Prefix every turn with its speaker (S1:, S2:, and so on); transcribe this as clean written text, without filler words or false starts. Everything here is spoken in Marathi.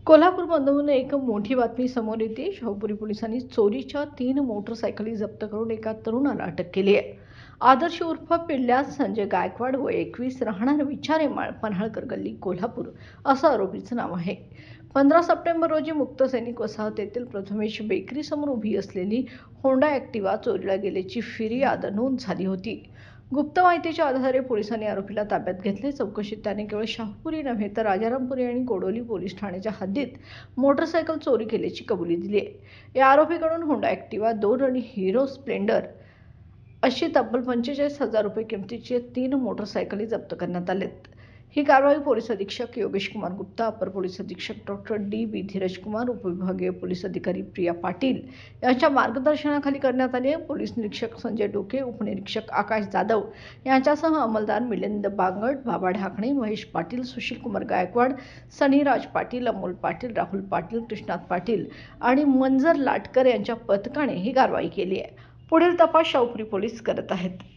S1: कोल्हापूरमधून एक मोठी बातमी समोर येते। शाहूपुरी पोलिसांनी चोरीच्या 3 मोटरसायकली जप्त करून एका तरुणाला अटक केली आहे। आदर्श उर्फ पिल्ल्या संजय गायकवाड वय 21 राहणार विचारेमाळ पन्हाळकर गल्ली कोल्हापूर असं आरोपीचं नाव आहे। 15 सप्टेंबर रोजी मुक्त सैनिक वसाहत येथील प्रथमेश बेकरी समोर उभी असलेली होंडा ॲक्टिवा चोरीला गेल्याची फिर्याद नोंद झाली होती। गुप्त माहितीच्या आधारे पोलिसांनी आरोपीला ताब्यात घेतले। चौकशीत त्याने केवळ शाहूपुरी नव्हे तर राजारामपुरी आणि कोडोली पोलीस ठाण्याच्या हद्दीत मोटरसायकल चोरी केल्याची कबुली दिली आहे। या आरोपीकडून होंडा ॲक्टिवा 2 आणि हिरो स्प्लेंडर अशी तब्बल 45,000 रुपये किमतीची 3 मोटरसायकली जप्त करण्यात आल्यात। ही कारवाई पोलीस अधीक्षक योगेश कुमार गुप्ता, अपर पोलीस अधीक्षक डॉक्टर डी.बी. धीरज कुमार, उपविभागीय पोलीस अधिकारी प्रिया पाटील यांच्या मार्गदर्शनाखाली करण्यात आली आहे। पोलीस निरीक्षक संजय डोके, उपनिरीक्षक आकाश जाधव यांच्यासह अंमलदार मिलिंद बांगड, बाबा ढाकणे, महेश पाटील, सुशील कुमार गायकवाड, सनीराज पाटील, अमोल पाटील, राहुल पाटील, कृष्णात पाटील आणि मंजर लाटकर यांच्या पथकाने ही कारवाई केली आहे। पुढील तपास शाहूपुरी पोलीस करत आहेत।